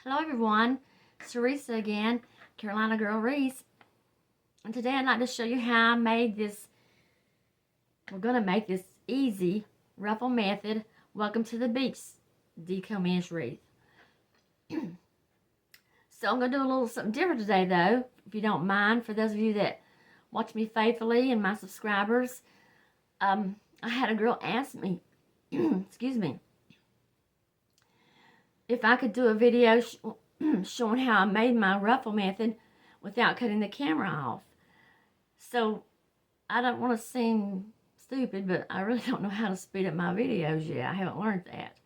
Hello everyone, it's Teresa again, Carolina Girl Wreath. And today I'd like to show you how I made this. We're going to make this easy Ruffle Method Welcome to the Beach deco mesh wreath. So I'm going to do a little something different today though, if you don't mind, for those of you that watch me faithfully and my subscribers. I had a girl ask me, excuse me, if I could do a video showing how I made my ruffle method without cutting the camera off. So I don't want to seem stupid, but I really don't know how to speed up my videos yet. I haven't learned that.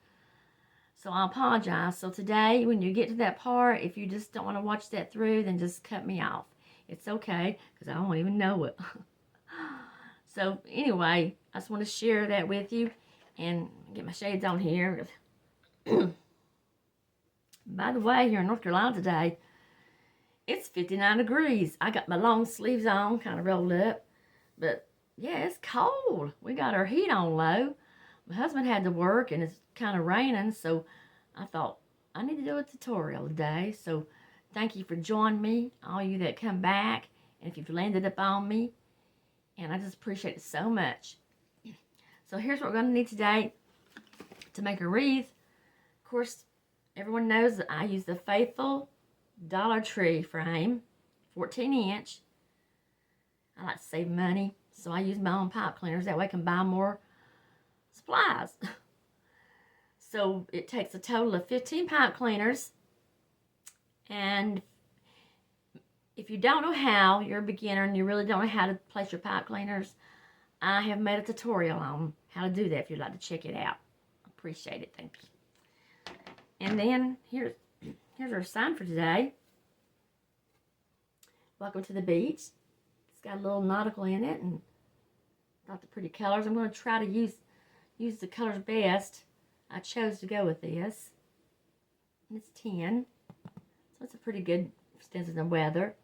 So I apologize. So today, when you get to that part, if you just don't want to watch that through, then just cut me off. It's okay, because I don't even know it. So anyway, I just want to share that with you and get my shades on here. By the way, here in North Carolina today, it's 59 degrees. I got my long sleeves on, kind of rolled up. But, yeah, it's cold. We got our heat on low. My husband had to work, and it's kind of raining, so I thought, I need to do a tutorial today. So, thank you for joining me, all you that come back, and if you've landed up on me. And I just appreciate it so much. So, here's what we're going to need today to make a wreath. Of course, everyone knows that I use the faithful Dollar Tree frame, 14-inch. I like to save money, so I use my own pipe cleaners. That way I can buy more supplies. So it takes a total of 15 pipe cleaners. And if you don't know how, you're a beginner and you really don't know how to place your pipe cleaners, I have made a tutorial on how to do that if you'd like to check it out. Appreciate it. Thank you. And then here's our sign for today. Welcome to the beach. It's got a little nautical in it and got the pretty colors. I'm going to try to use the colors best. I chose to go with this. And it's 10. So it's a pretty good stance in the weather.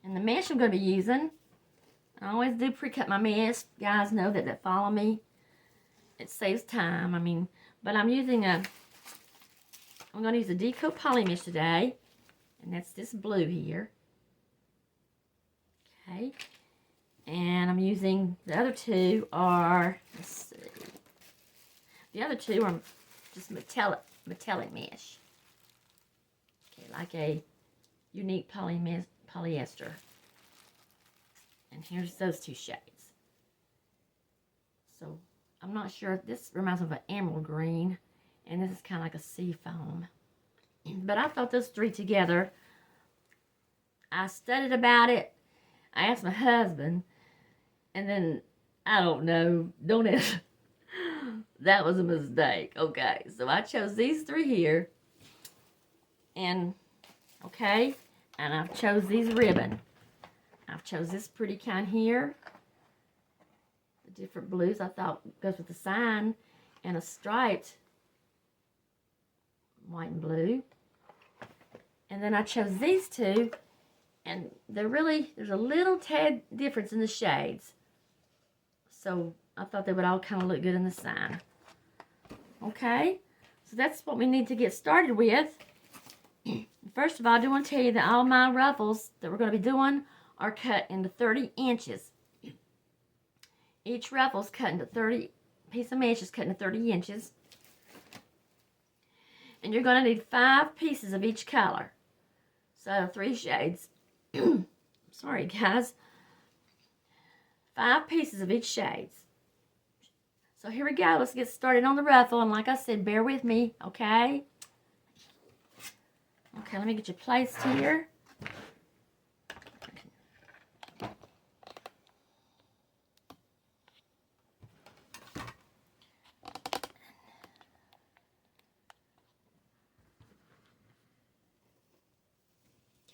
And the mesh I'm going to be using, I always do pre-cut my mesh. Guys know that follow me. It saves time. But I'm going to use a deco poly mesh today. And that's this blue here. Okay. And I'm using, the other two are, let's see. The other two are just metallic mesh. Okay, like a unique polyester. And here's those two shades. So, I'm not sure. This reminds me of an emerald green. And this is kind of like a sea foam. But I thought those three together. I studied about it. I asked my husband. And then, I don't know. Don't ask. That was a mistake. Okay. So I chose these three here. And, okay. And I've chose these ribbon. I've chose this pretty kind here. Different blues I thought goes with the sign, and a striped white and blue. And then I chose these two, and there's a little tad difference in the shades, so I thought they would all kind of look good in the sign. Okay, so that's what we need to get started with. First of all, I do want to tell you that all my ruffles that we're going to be doing are cut into 30 inches. Each ruffle's cut into 30, piece of mesh is cut into 30 inches. And you're going to need 5 pieces of each color. So 3 shades. Sorry guys. 5 pieces of each shades. So here we go. Let's get started on the ruffle. And like I said, bear with me, okay? Okay, let me get you placed here.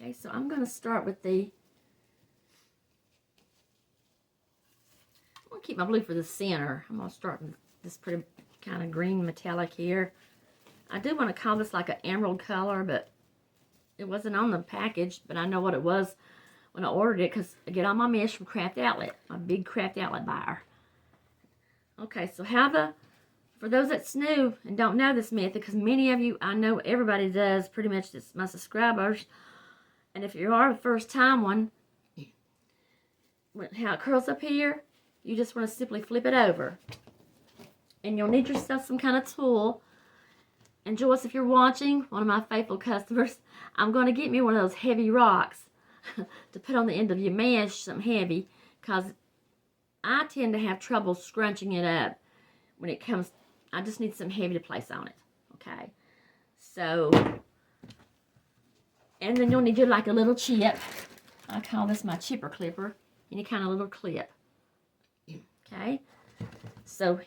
Okay, so I'm going to start with I'm going to keep my blue for the center. I'm going to start with this pretty kind of green metallic here. I do want to call this like an emerald color, but it wasn't on the package, but I know what it was when I ordered it because I get all my mesh from Craft Outlet, my big Craft Outlet buyer. Okay, so how the For those that's new and don't know this method, because many of you, I know everybody does, pretty much my subscribers, and if you are the first time one, how it curls up here, you just want to simply flip it over. And you'll need yourself some kind of tool. And Joyce, if you're watching, one of my faithful customers, I'm going to get me one of those heavy rocks to put on the end of your mesh, something heavy, because I tend to have trouble scrunching it up when it comes. I just need something heavy to place on it. Okay. So, and then you'll need your like a little chip. I call this my chipper clipper. Any kind of little clip. Okay. So,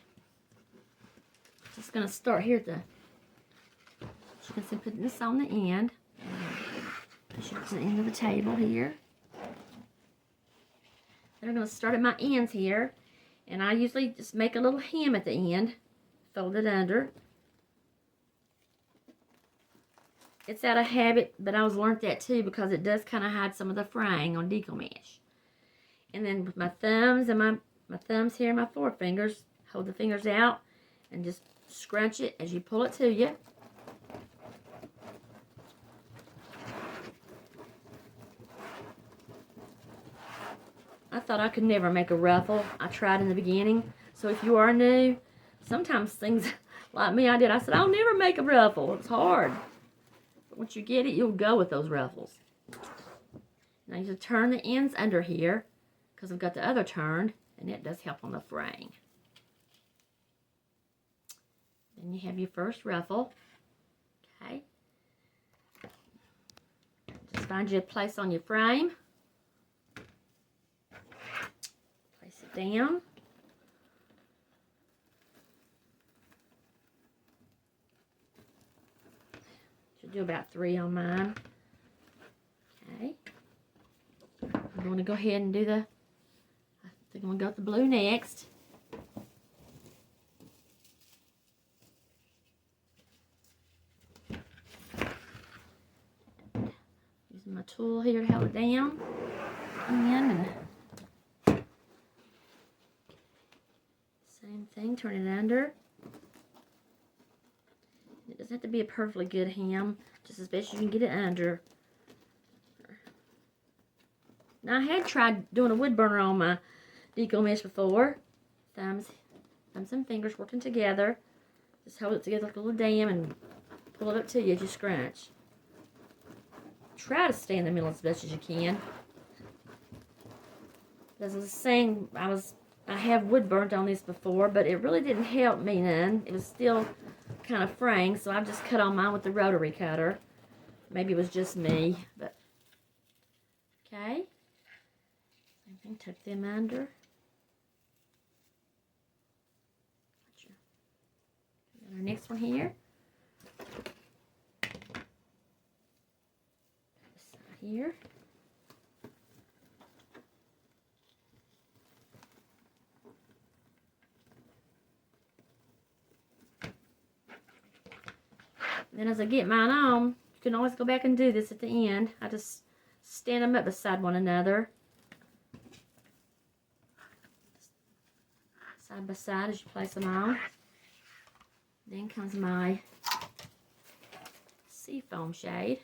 just going to start here at the, you can see, putting this on the end. Push it to the end of the table here. Then I'm going to start at my ends here. And I usually just make a little hem at the end. Fold it under. It's out of habit, but I was learned that too because it does kind of hide some of the fraying on decal mesh. And then with my thumbs and my thumbs here and my forefingers, hold the fingers out and just scrunch it as you pull it to you. I thought I could never make a ruffle. I tried in the beginning. So if you are new, sometimes things like me, I said, I'll never make a ruffle. It's hard. But once you get it, you'll go with those ruffles. Now you just turn the ends under here because I've got the other turned, and it does help on the fraying. Then you have your first ruffle. Okay. Just find you a place on your frame. Place it down. Should do about 3 on mine. Okay. I'm going to go ahead and do I think I'm going to go with the blue next. Using my tool here to hold it down. And same thing, turn it under. It doesn't have to be a perfectly good hem, just as best you can get it under. Now I had tried doing a wood burner on my decal mesh before. Thumbs and fingers working together. Just hold it together like a little dam and pull it up to you as you scrunch. Try to stay in the middle as best as you can. As I was saying, I have wood burnt on this before, but it really didn't help me none. It was still kind of fraying, so I've just cut on mine with the rotary cutter. Maybe it was just me, but okay. Same thing, tuck them under. Got our next one here. This side here. Then as I get mine on, you can always go back and do this at the end. I just stand them up beside one another. Side by side as you place them on. Then comes my seafoam shade.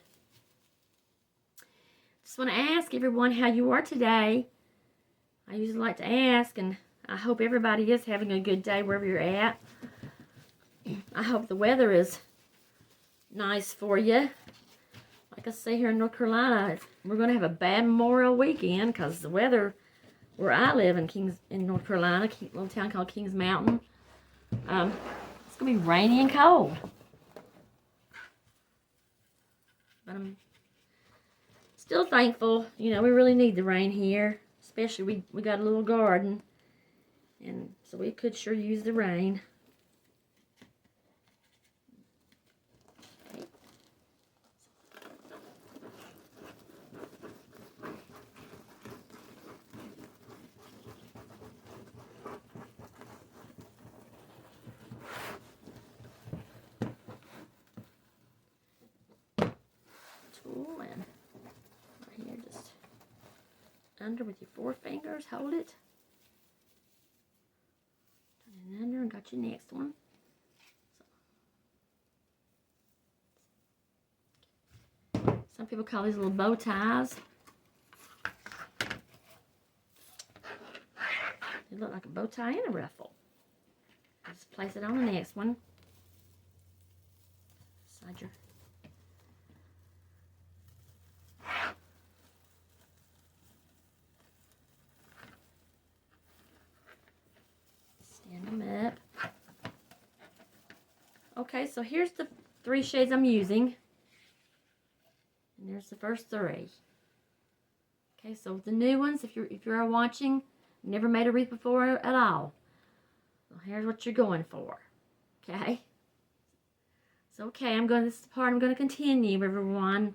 Just want to ask everyone how you are today. I usually like to ask, and I hope everybody is having a good day wherever you're at. I hope the weather is nice for you. Like I say, here in North Carolina, we're going to have a bad Memorial weekend because the weather where I live in North Carolina, a little town called Kings Mountain, it's going to be rainy and cold. But I'm still thankful. You know, we really need the rain here, especially we got a little garden, and so we could sure use the rain. And right here, just under with your 4 fingers, hold it, turn it under, and got your next one. Some people call these little bow ties. They look like a bow tie and a ruffle. Just place it on the next one. Slide your stand them up. Okay, so here's the 3 shades I'm using. And there's the first 3. Okay, so the new ones, if you're watching, never made a wreath before at all. Well, here's what you're going for. Okay? So okay, this is the part I'm going to continue, everyone.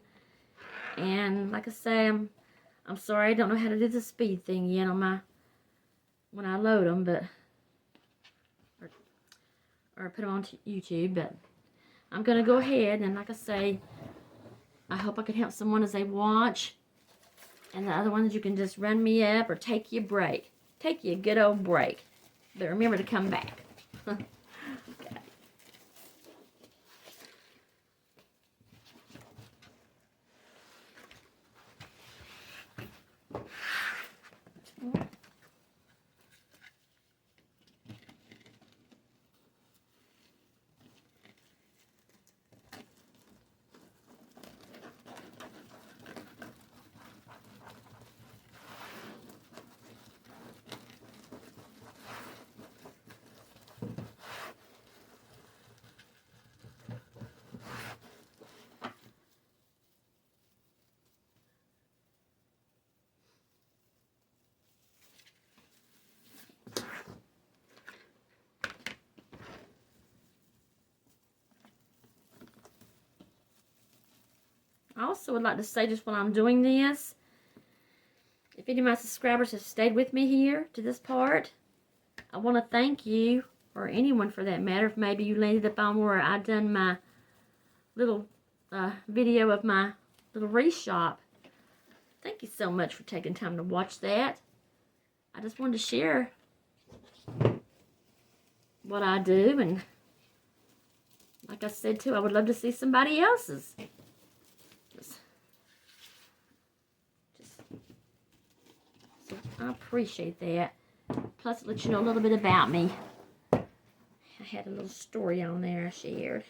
And like I say, I'm sorry I don't know how to do the speed thing yet on when I load them, but or put them on YouTube, but I'm going to go ahead and like I say, I hope I can help someone as they watch. And the other ones, you can just run me up or take you a break. Take you a good old break. But remember to come back. Okay. I also would like to say, just while I'm doing this, if any of my subscribers have stayed with me here to this part, I want to thank you, or anyone for that matter, if maybe you landed up on where I done my little video of my little wreath shop. Thank you so much for taking time to watch that. I just wanted to share what I do, and like I said too, I would love to see somebody else's. So I appreciate that. Plus, it lets you know a little bit about me. I had a little story on there I shared.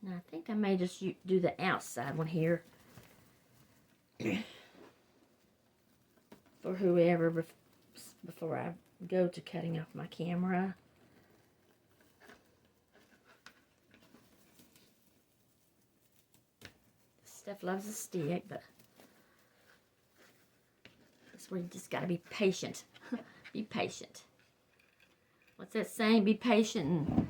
Now, I think I may just do the outside one here for whoever before I go to cutting off my camera. This stuff loves a stick, but that's where you just got to be patient. Be patient. What's that saying? Be patient and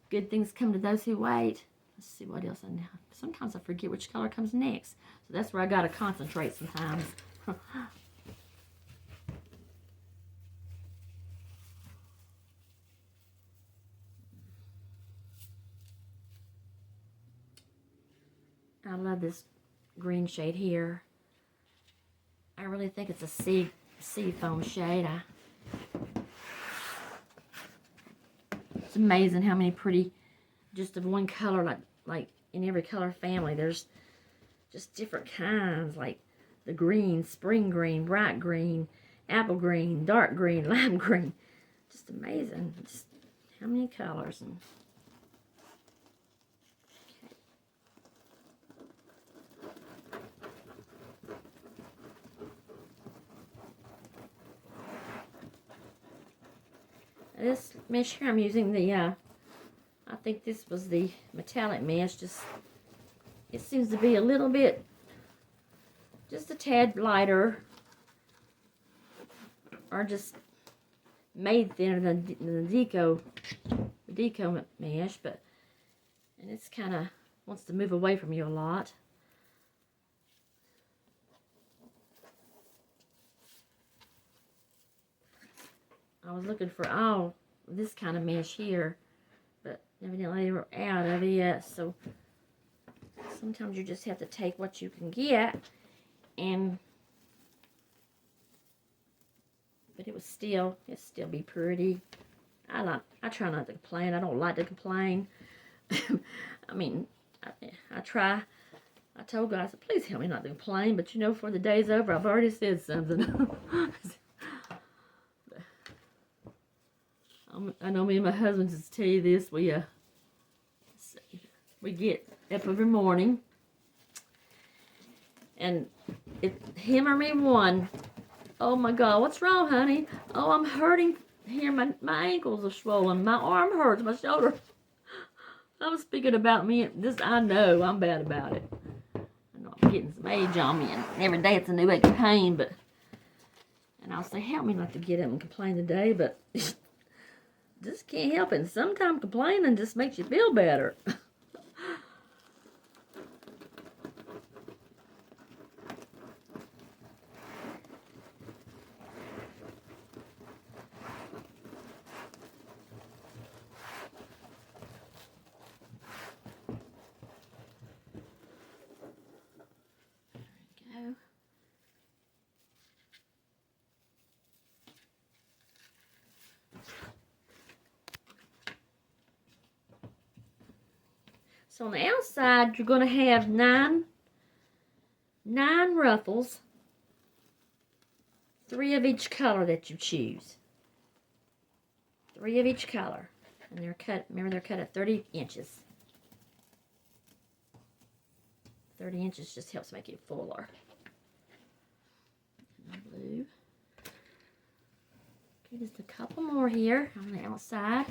good things come to those who wait. Let's see what else I know. Sometimes I forget which color comes next. So that's where I got to concentrate sometimes. I love this green shade here. I really think it's a sea foam shade. It's amazing how many pretty, just of one color, like in every color family, there's just different kinds, like the green, spring green, bright green, apple green, dark green, lime green. Just amazing. Just how many colors. And this mesh here, I'm using the, I think this was the metallic mesh. Just, it seems to be a little bit, just a tad lighter, or just made thinner than the deco mesh, but, and it's kind of wants to move away from you a lot. I was looking for all this kind of mesh here, but evidently they were out of it yet. So sometimes you just have to take what you can get, but it still be pretty. I try not to complain. I don't like to complain. I mean, I try. I told God, I said, please help me not to complain. But you know, before the day's over, I've already said something. I know me and my husband just tell you this. We get up every morning, and if him or me one, oh my God, what's wrong, honey? Oh, I'm hurting here. My ankles are swollen. My arm hurts. My shoulder. I was speaking about me. I know I'm bad about it. I know I'm getting some age on me, and every day it's a new ache of pain. And I'll say, help me not to get up and complain today, but just can't help it. And sometimes complaining just makes you feel better. There we go. So on the outside, you're going to have nine ruffles, 3 of each color that you choose. 3 of each color. And they're cut, remember they're cut at 30 inches. 30 inches just helps make it fuller. And blue. Okay, just a couple more here on the outside.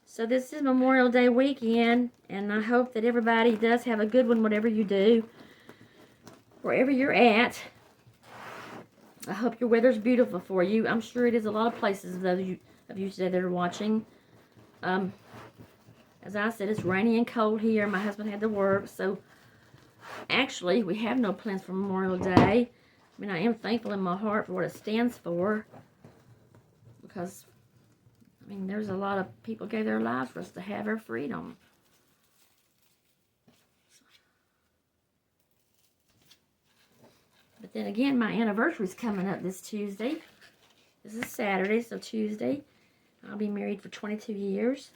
So this is Memorial Day weekend, and I hope that everybody does have a good one, whatever you do, wherever you're at. I hope your weather's beautiful for you. I'm sure it is a lot of places, those of you that are watching. As I said, it's rainy and cold here. My husband had to work, so actually we have no plans for Memorial Day. I mean, I am thankful in my heart for what it stands for, because I mean, there's a lot of people gave their lives for us to have our freedom. But then again, my anniversary's coming up this Tuesday. This is Saturday, so Tuesday. I'll be married for 22 years.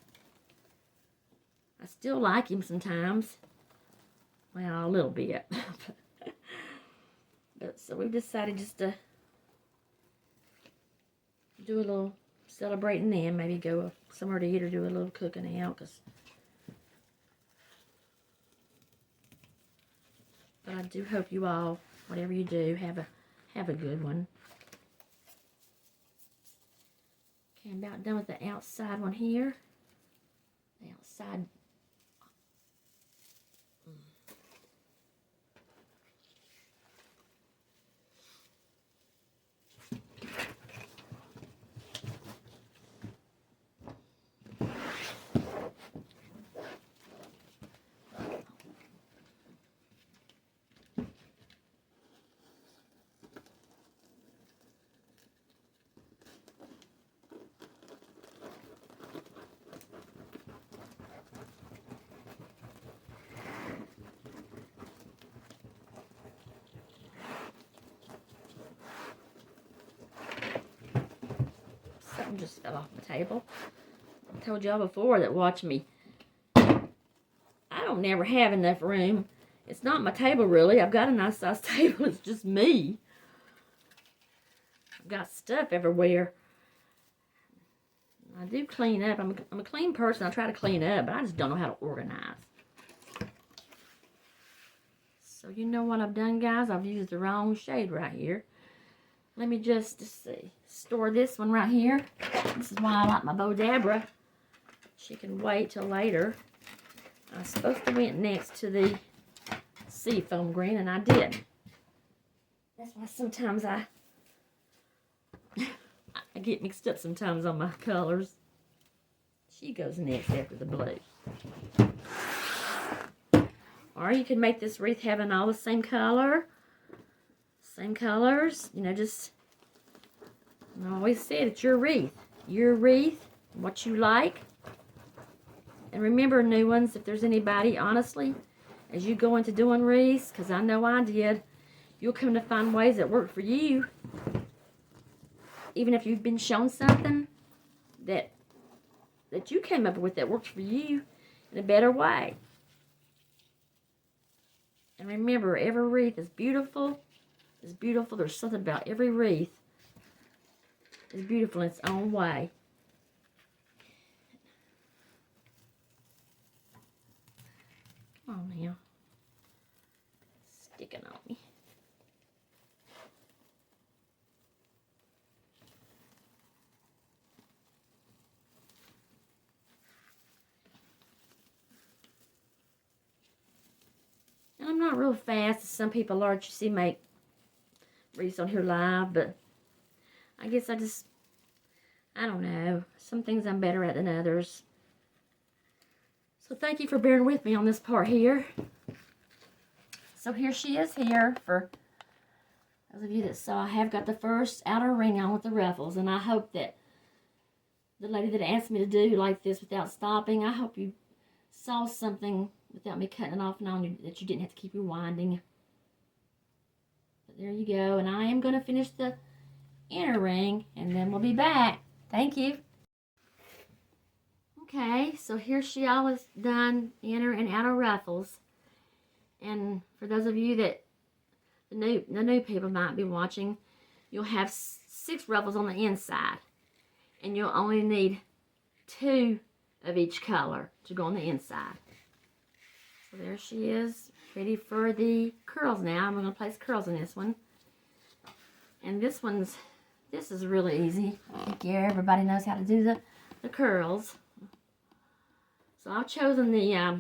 I still like him sometimes. Well, a little bit. But so we've decided just to do a little celebrating then, maybe go somewhere to eat or do a little cooking out. But I do hope you all, whatever you do, have a good one. Okay, I'm about done with the outside one here. The outside. Something just fell off the table. I told y'all before that watch me. I don't never have enough room. It's not my table really. I've got a nice size table. It's just me. I've got stuff everywhere. I do clean up. I'm a clean person. I try to clean up, but I just don't know how to organize. So you know what I've done, guys? I've used the wrong shade right here. Let me just see. Store this one right here. This is why I like my Bodabra. She can wait till later. I was supposed to went next to the seafoam green, and I didn't. That's why sometimes I get mixed up sometimes on my colors. She goes next after the blue. Or you can make this wreath having all the same color. Same colors. You know, just... I always said it's your wreath. Your wreath. What you like. And remember, new ones, if there's anybody, honestly, as you go into doing wreaths, because I know I did, you'll come to find ways that work for you. Even if you've been shown something that you came up with that works for you in a better way. And remember, every wreath is beautiful. It's beautiful. There's something about every wreath is beautiful in its own way. Come on now. It's sticking on me. And I'm not real fast as some people are that you see make wreaths on here live, but I guess I don't know. Some things I'm better at than others. So thank you for bearing with me on this part here. So here she is here for those of you that saw. I have got the first outer ring on with the ruffles, and I hope that the lady that asked me to do like this without stopping, I hope you saw something without me cutting it off and on you, that you didn't have to keep rewinding. But there you go, and I am going to finish the inner ring, and then we'll be back. Thank you. Okay, so here she all is done, inner and outer ruffles. And for those of you that, the new people might be watching, you'll have 6 ruffles on the inside. And you'll only need 2 of each color to go on the inside. So there she is, ready for the curls now. I'm going to place curls in this one. And this is really easy. I think everybody knows how to do the curls. So I've chosen the,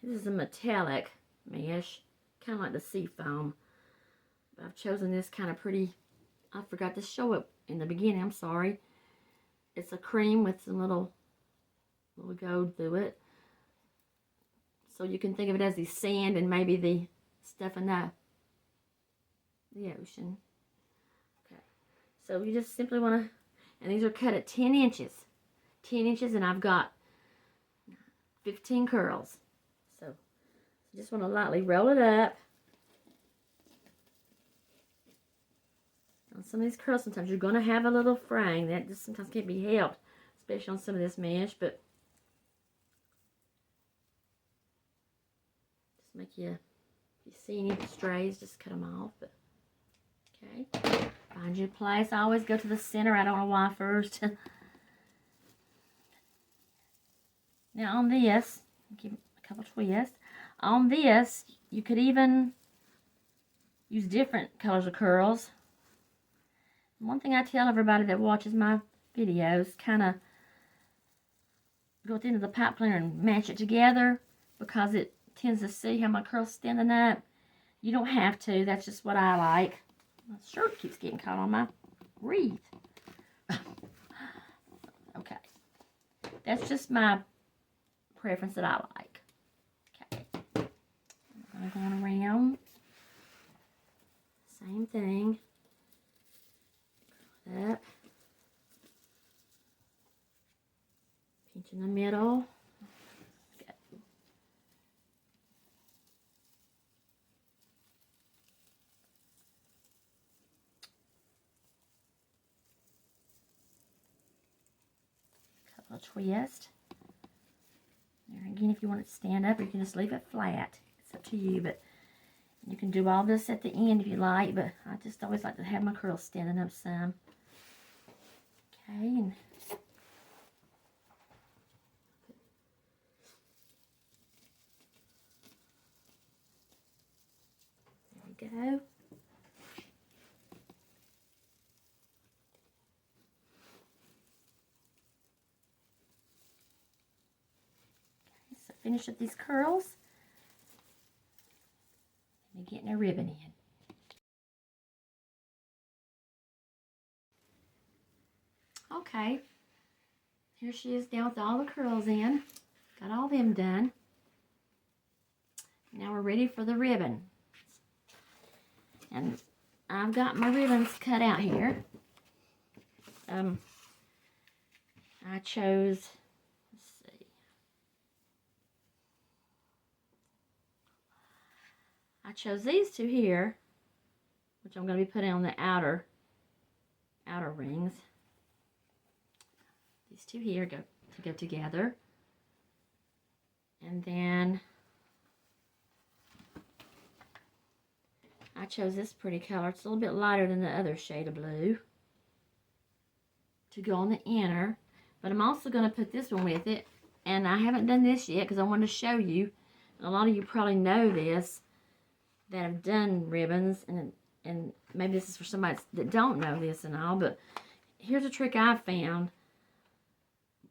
this is a metallic mesh, kind of like the sea foam. But I've chosen this kind of pretty, I forgot to show it in the beginning, I'm sorry. It's a cream with some little gold through it. So you can think of it as the sand and maybe the stuff in the ocean. Okay, so you just simply want to, and these are cut at 10 inches. 10 inches, and I've got 15 curls. So you just want to lightly roll it up. On some of these curls, sometimes you're going to have a little fraying. That just sometimes can't be helped, especially on some of this mesh, but just make you, if you see any strays, just cut them off. But okay. Find your place. I always go to the center. I don't know why first. Now on this, give it a couple twists. On this, you could even use different colors of curls. One thing I tell everybody that watches my videos, kind of go at the end of the pipe cleaner and match it together, because it tends to see how my curl's standing up. You don't have to. That's just what I like. My shirt keeps getting caught on my wreath. Okay. That's just my preference that I like. Okay. I'm going around. Same thing. Curl it up. Pinch in the middle. Okay. Couple of twists. There again, if you want it to stand up, or you can just leave it flat. It's up to you, but you can do all this at the end if you like, but I just always like to have my curls standing up some. Okay, and there we go. Finish up these curls and getting a ribbon in. Okay, here she is down with all the curls in. Got all them done. Now we're ready for the ribbon. And I've got my ribbons cut out here. I chose, let's see. I chose these two here, which I'm going to be putting on the outer rings. These two here go together. And then I chose this pretty color. It's a little bit lighter than the other shade of blue to go on the inner. But I'm also going to put this one with it. And I haven't done this yet because I wanted to show you. And a lot of you probably know this that have done ribbons. And maybe this is for somebody that don't know this and all. But here's a trick I found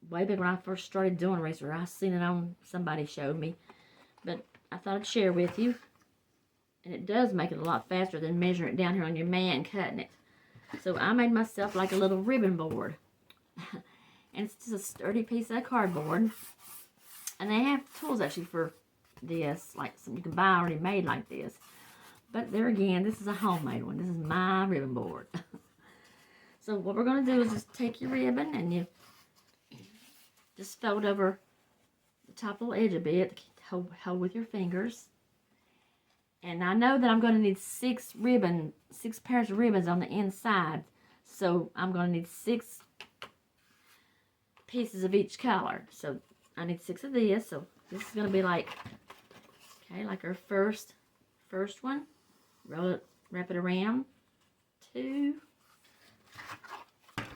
way back when I first started doing wreaths. I seen it on, somebody showed me. But I thought I'd share with you. And it does make it a lot faster than measuring it down here on your mat and cutting it. So I made myself like a little ribbon board. And it's just a sturdy piece of cardboard. And they have tools actually for this, like some you can buy already made like this. But there again, this is a homemade one. This is my ribbon board. So what we're going to do is just take your ribbon and you just fold over the top little edge a bit, hold with your fingers. And I know that I'm going to need 6 pairs of ribbons on the inside. So I'm going to need 6 pieces of each color. So I need 6 of this. So this is going to be like, okay, like our first one. Roll it, wrap it around. 2. Then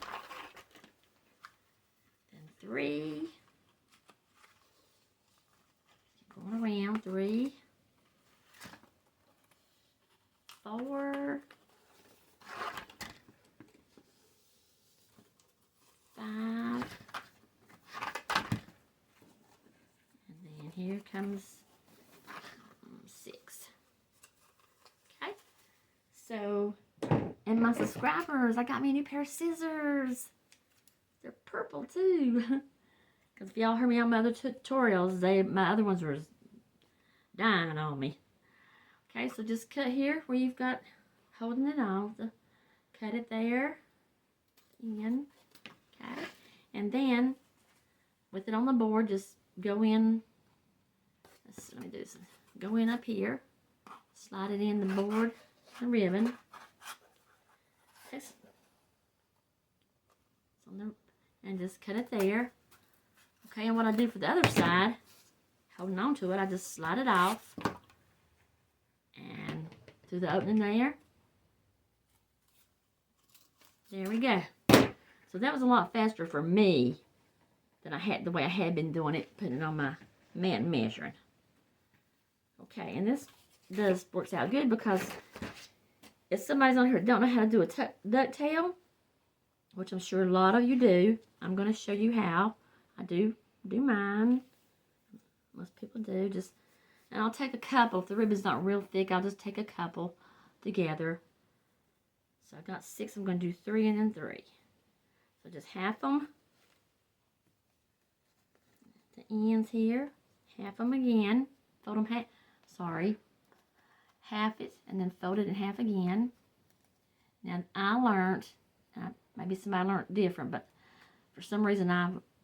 3. Going around 3. 4. 5. And then here comes 6. Okay. So, and my subscribers, I got me a new pair of scissors. They're purple too. Because if y'all heard me on my other tutorials, my other ones were dying on me. Okay, so just cut here where you've got holding it on. So cut it there. In. Okay. And then with it on the board, just go in. Let me do this. Go in up here. Slide it in the board, the ribbon. Okay. And just cut it there. Okay, and what I do for the other side, holding on to it, I just slide it off. And through the opening there. There we go. So that was a lot faster for me than the way I had been doing it, putting it on my mat and measuring. Okay, and this works out good because if somebody's on here that don't know how to do a ducktail, which I'm sure a lot of you do, I'm going to show you how. I do mine. Most people do. And I'll take a couple. If the ribbon's not real thick, I'll just take a couple together. So I've got 6. I'm going to do 3 and then 3. So just half them. The ends here. Half them again. Fold them half. Sorry. Half it and then fold it in half again. Now I learned, maybe somebody learned different, but for some reason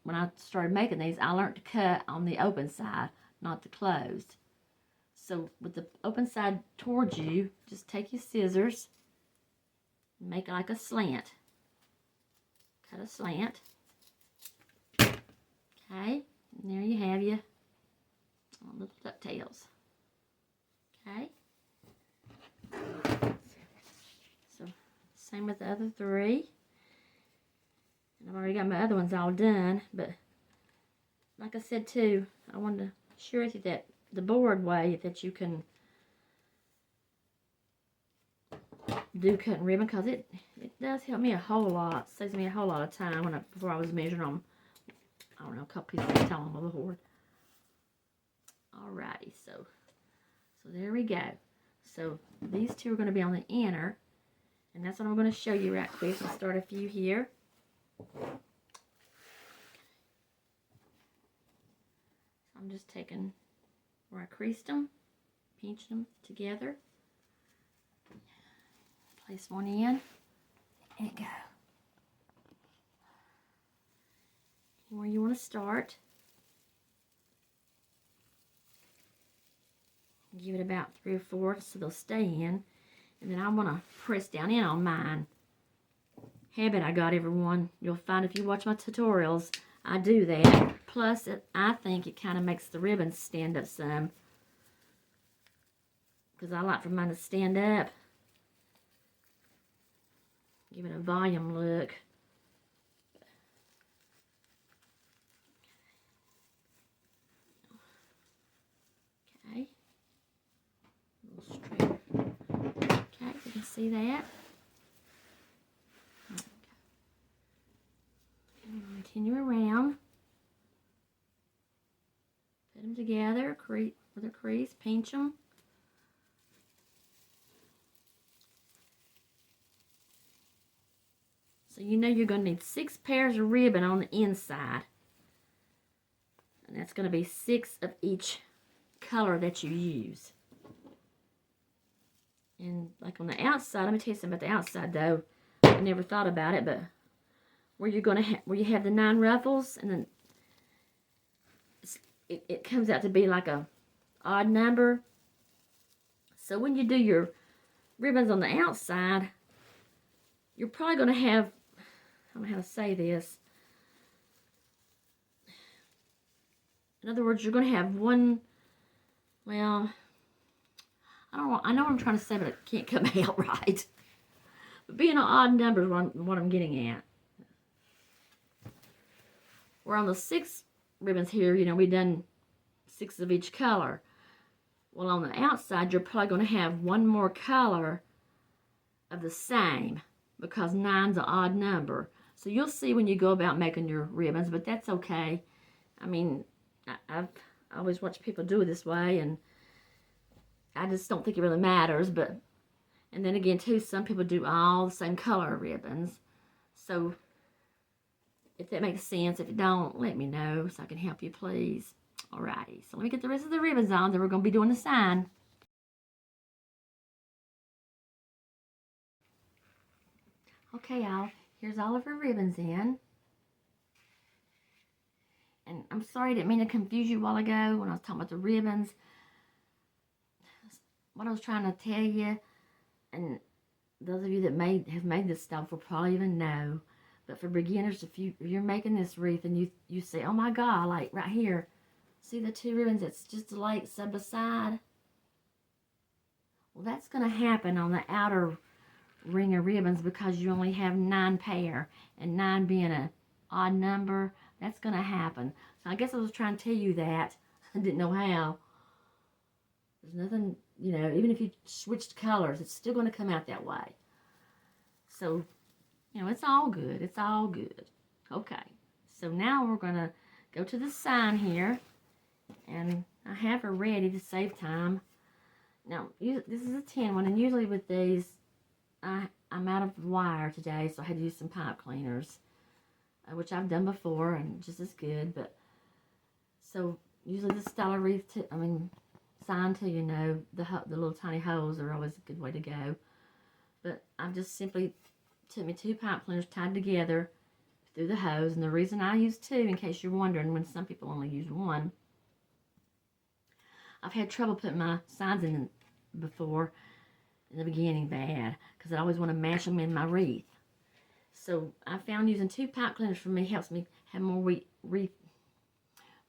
when I started making these, I learned to cut on the open side, not the closed. So with the open side towards you, just take your scissors, make it like a slant. Cut a slant. Okay, and there you have your little ducktails. Okay. So same with the other 3. And I've already got my other ones all done, but like I said too, I wanted to share with you that the board way that you can do cutting ribbon, because it does help me a whole lot. It saves me a whole lot of time before I was measuring them, I don't know, a couple pieces at a time on the board. Alrighty, so there we go. So these 2 are going to be on the inner, and that's what I'm going to show you right quick. I'll start a few here. I'm just taking where I creased them, pinching them together. Place one in, and go. Where you want to start. Give it about 3 or 4 so they'll stay in. And then I want to press down in on mine. Habit I got, everyone. You'll find if you watch my tutorials, I do that. Plus, I think it kind of makes the ribbons stand up some. Because I like for mine to stand up. Give it a volume look. Okay. A little straighter. Okay, you can see that. Continue around. Put them together with a crease, pinch them. So you know you're going to need 6 pairs of ribbon on the inside. And that's going to be 6 of each color that you use. And like on the outside, let me tell you something about the outside though. I never thought about it, but where you're going to where you have the 9 ruffles, and then it comes out to be like a odd number. So when you do your ribbons on the outside, you're probably going to have, I don't know how to say this. In other words, you're going to have one, well, I know what I'm trying to say, but it can't come out right. But being an odd number is what I'm getting at. Where on the 6 ribbons here, you know, we've done 6 of each color. Well, on the outside, you're probably going to have one more color of the same, because 9's an odd number. So you'll see when you go about making your ribbons, but that's okay. I mean, I've always watched people do it this way, and I just don't think it really matters. But, and then again, too, some people do all the same color ribbons. So if that makes sense. If it don't, let me know so I can help you, please. Alrighty, so let me get the rest of the ribbons on, then we're going to be doing the sign. Okay, y'all, here's all of our ribbons in. And I'm sorry, I didn't mean to confuse you a while ago when I was talking about the ribbons. What I was trying to tell you, and those of you that have made this stuff will probably even know, but for beginners, if you're making this wreath and you say, oh my God, like right here, see the 2 ribbons that's just like side by side? Well, that's going to happen on the outer ring of ribbons because you only have 9 pair, and 9 being an odd number, that's going to happen. So I guess I was trying to tell you that. I didn't know how. There's nothing, you know, even if you switched colors, it's still going to come out that way. So, you know, it's all good. It's all good. Okay. So now we're going to go to the sign here. And I have her ready to save time. Now, this is a 10 one. And usually with these, I'm out of wire today. So I had to use some pipe cleaners. Which I've done before and just as good. But so usually the style of wreath, sign to, you know, the little tiny holes are always a good way to go. But I've just simply took me 2 pipe cleaners tied together through the hose. And the reason I use 2, in case you're wondering, when some people only use 1, I've had trouble putting my signs in before in the beginning bad, because I always want to mash them in my wreath. So I found using 2 pipe cleaners for me helps me have more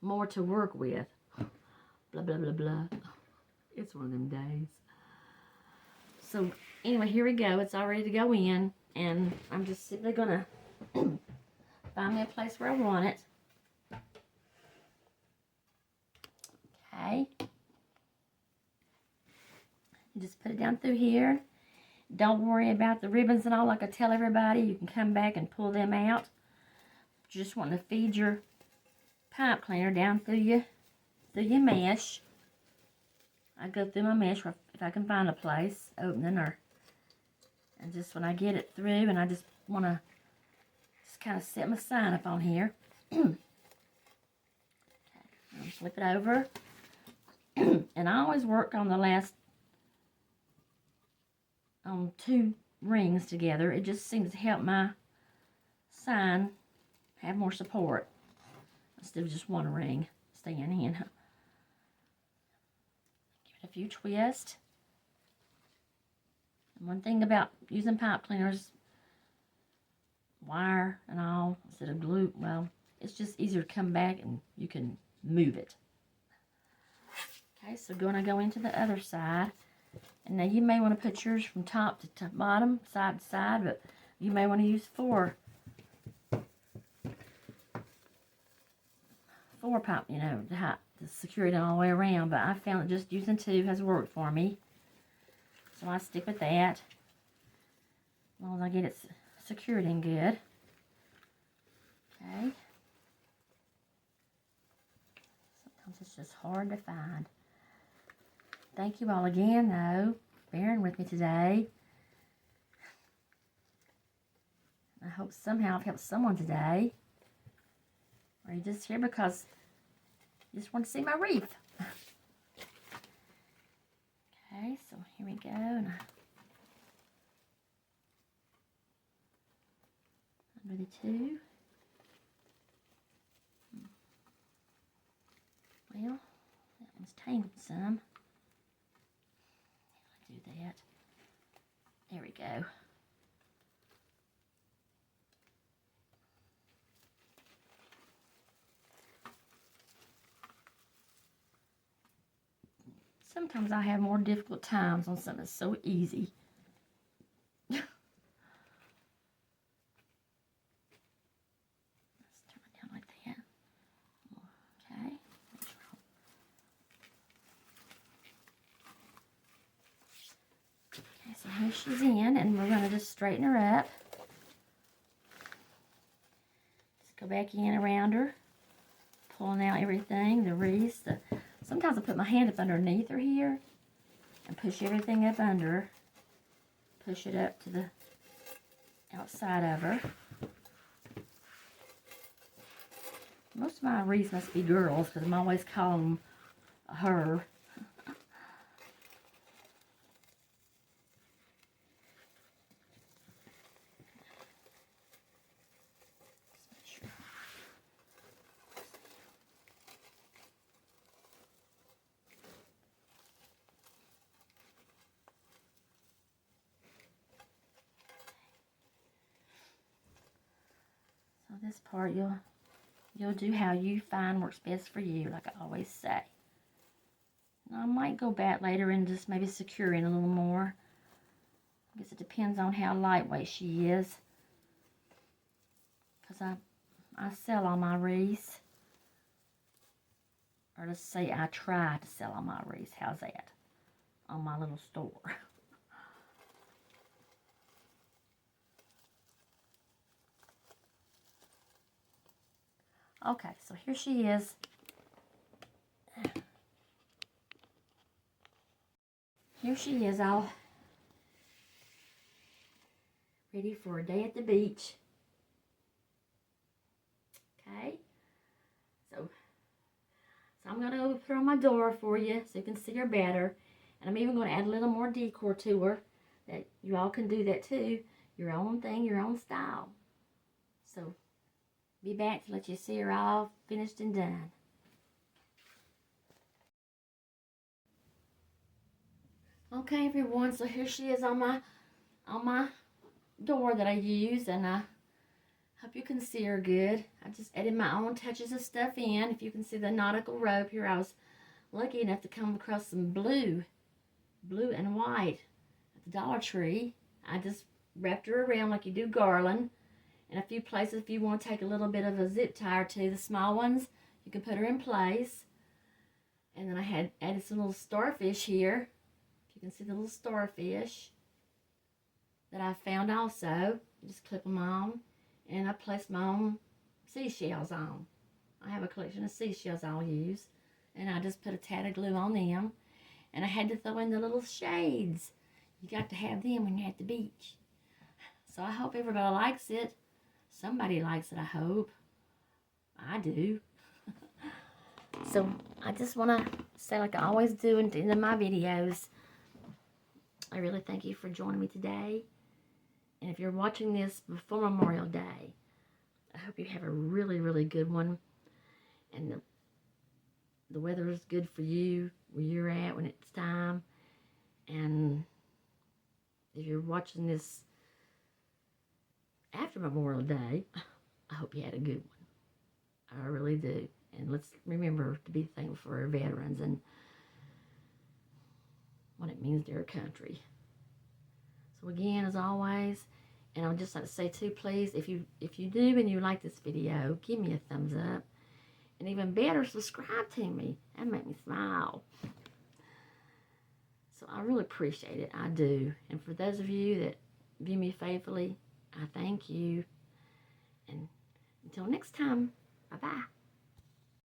more to work with. Blah, blah, blah, blah. It's one of them days. So anyway, here we go. It's all ready to go in. And I'm just simply going to find me a place where I want it. Okay. Just put it down through here. Don't worry about the ribbons and all. Like I tell everybody, you can come back and pull them out. Just want to feed your pipe cleaner down through your mesh. I go through my mesh if I can find a place opening, and just when I get it through, and I just want to kind of set my sign up on here. Okay, I'll flip it over. And I always work on the last two rings together. It just seems to help my sign have more support instead of just one ring staying in. Give it a few twists. And one thing about using pipe cleaners, wire and all, instead of glue, well, it's just easier to come back and you can move it. Okay, so going to go into the other side. And now you may want to put yours from top to bottom, side to side, but you may want to use four pipe, you know, to secure it all the way around. But I found that just using two has worked for me. So I stick with that. As long as I get it secured in good. Okay. Sometimes it's just hard to find. Thank you all again, though, for bearing with me today. I hope somehow I've helped someone today. Or you're just here because you just want to see my wreath. Okay, so here we go. And under the two. Well, that one's tangled some. Do that. There we go. Sometimes I have more difficult times on something that's so easy. Let's turn it down like that. Okay. Okay, so here she's in, and we're going to just straighten her up. Just go back in around her, pulling out everything, the wreaths. Sometimes I put my hand up underneath her here and push everything up under. Push it up to the outside of her. Most of my wreaths must be girls because I'm always calling them her. So this part you'll do how you find works best for you, like I always say. Now, I might go back later and just maybe secure in a little more. I guess it depends on how lightweight she is. Because I sell all my wreaths. Or let's say I try to sell all my wreaths. How's that? On my little store. Okay, so here she is. Here she is, all ready for a day at the beach. Okay, so I'm going to go put her on my door for you so you can see her better. And I'm even going to add a little more decor to her, that you all can do that too. Your own thing, your own style. So be back to let you see her all finished and done. Okay, everyone, so here she is on my door that I use, and I hope you can see her good. I just added my own touches of stuff in. If you can see the nautical rope here, I was lucky enough to come across some blue and white at the Dollar Tree. I just wrapped her around like you do garland. In a few places, if you want to take a little bit of a zip tie or two, the small ones, you can put her in place. And then I had added some little starfish here. If you can see the little starfish that I found also. You just clip them on. And I placed my own seashells on. I have a collection of seashells I'll use. And I just put a tad of glue on them. And I had to throw in the little shades. You got to have them when you're at the beach. So I hope everybody likes it. Somebody likes it, I hope. I do. So I just want to say, like I always do in the end of my videos, I really thank you for joining me today. And if you're watching this before Memorial Day, I hope you have a really, really good one. And the weather is good for you where you're at when it's time. And if you're watching this after Memorial Day, I hope you had a good one. I really do. And let's remember to be thankful for our veterans and what it means to our country. So again, as always, and I would just like to say too, please, if you do and you like this video, give me a thumbs up. And even better, subscribe to me. That make me smile. So I really appreciate it. I do. And for those of you that view me faithfully, I thank you. And until next time, bye-bye.